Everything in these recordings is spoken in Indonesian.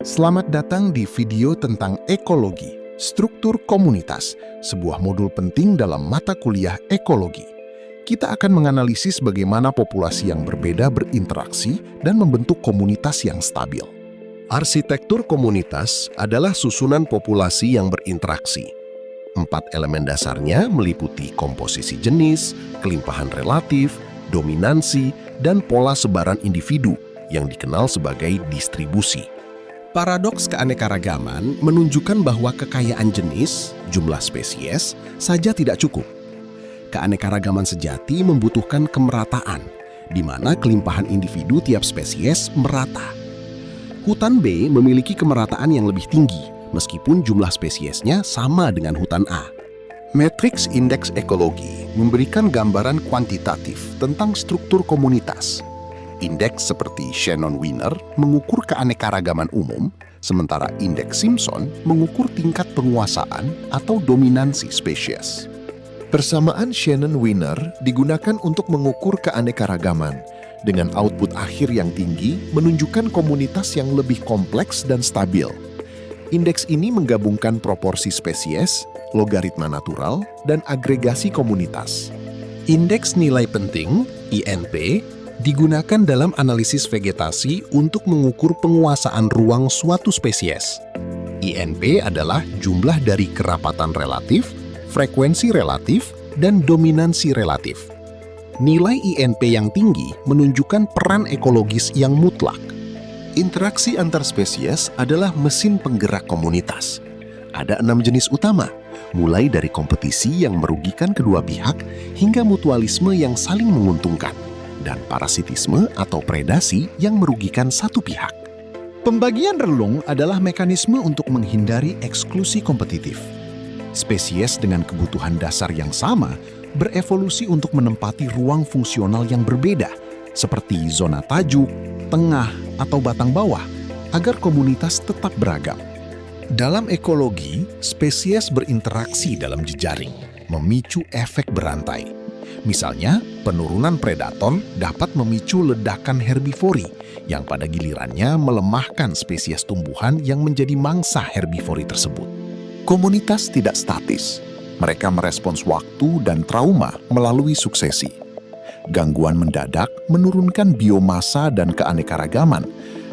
Selamat datang di video tentang ekologi, struktur komunitas, sebuah modul penting dalam mata kuliah ekologi. Kita akan menganalisis bagaimana populasi yang berbeda berinteraksi dan membentuk komunitas yang stabil. Arsitektur komunitas adalah susunan populasi yang berinteraksi. 4 elemen dasarnya meliputi komposisi jenis, kelimpahan relatif, dominansi, dan pola sebaran individu yang dikenal sebagai distribusi. Paradoks keanekaragaman menunjukkan bahwa kekayaan jenis, jumlah spesies, saja tidak cukup. Keanekaragaman sejati membutuhkan kemerataan, di mana kelimpahan individu tiap spesies merata. Hutan B memiliki kemerataan yang lebih tinggi, meskipun jumlah spesiesnya sama dengan hutan A. Matriks indeks ekologi memberikan gambaran kuantitatif tentang struktur komunitas. Indeks seperti Shannon-Wiener mengukur keanekaragaman umum, sementara indeks Simpson mengukur tingkat penguasaan atau dominansi spesies. Persamaan Shannon-Wiener digunakan untuk mengukur keanekaragaman, dengan output akhir yang tinggi menunjukkan komunitas yang lebih kompleks dan stabil. Indeks ini menggabungkan proporsi spesies, logaritma natural, dan agregasi komunitas. Indeks nilai penting, INP, digunakan dalam analisis vegetasi untuk mengukur penguasaan ruang suatu spesies. INP adalah jumlah dari kerapatan relatif, frekuensi relatif, dan dominansi relatif. Nilai INP yang tinggi menunjukkan peran ekologis yang mutlak. Interaksi antar spesies adalah mesin penggerak komunitas. Ada 6 jenis utama, mulai dari kompetisi yang merugikan kedua pihak hingga mutualisme yang saling menguntungkan, dan parasitisme atau predasi yang merugikan satu pihak. Pembagian relung adalah mekanisme untuk menghindari eksklusi kompetitif. Spesies dengan kebutuhan dasar yang sama berevolusi untuk menempati ruang fungsional yang berbeda, seperti zona tajuk, tengah, atau batang bawah, agar komunitas tetap beragam. Dalam ekologi, spesies berinteraksi dalam jejaring, memicu efek berantai. Misalnya, penurunan predator dapat memicu ledakan herbivori yang pada gilirannya melemahkan spesies tumbuhan yang menjadi mangsa herbivori tersebut. Komunitas tidak statis. Mereka merespons waktu dan trauma melalui suksesi. Gangguan mendadak menurunkan biomasa dan keanekaragaman,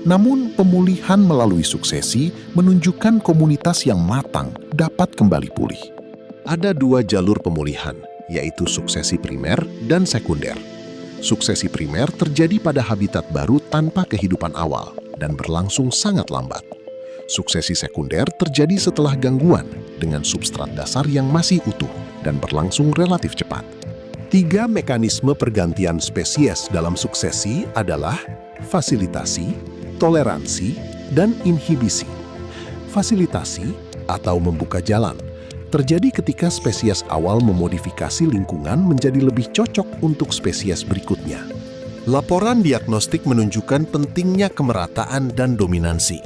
namun pemulihan melalui suksesi menunjukkan komunitas yang matang dapat kembali pulih. Ada 2 jalur pemulihan, yaitu suksesi primer dan sekunder. Suksesi primer terjadi pada habitat baru tanpa kehidupan awal dan berlangsung sangat lambat. Suksesi sekunder terjadi setelah gangguan dengan substrat dasar yang masih utuh dan berlangsung relatif cepat. 3 mekanisme pergantian spesies dalam suksesi adalah fasilitasi, toleransi, dan inhibisi. Fasilitasi atau membuka jalan terjadi ketika spesies awal memodifikasi lingkungan menjadi lebih cocok untuk spesies berikutnya. Laporan diagnostik menunjukkan pentingnya kemerataan dan dominansi.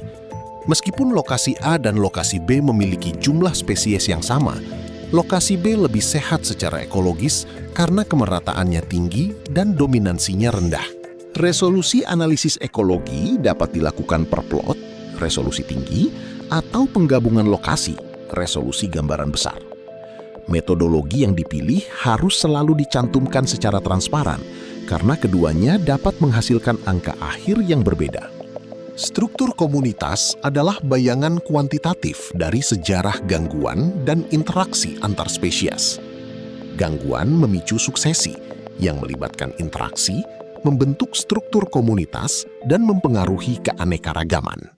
Meskipun lokasi A dan lokasi B memiliki jumlah spesies yang sama, lokasi B lebih sehat secara ekologis karena kemerataannya tinggi dan dominansinya rendah. Resolusi analisis ekologi dapat dilakukan per plot, resolusi tinggi, atau penggabungan lokasi, resolusi gambaran besar. Metodologi yang dipilih harus selalu dicantumkan secara transparan, karena keduanya dapat menghasilkan angka akhir yang berbeda. Struktur komunitas adalah bayangan kuantitatif dari sejarah gangguan dan interaksi antar spesies. Gangguan memicu suksesi yang melibatkan interaksi, membentuk struktur komunitas, dan mempengaruhi keanekaragaman.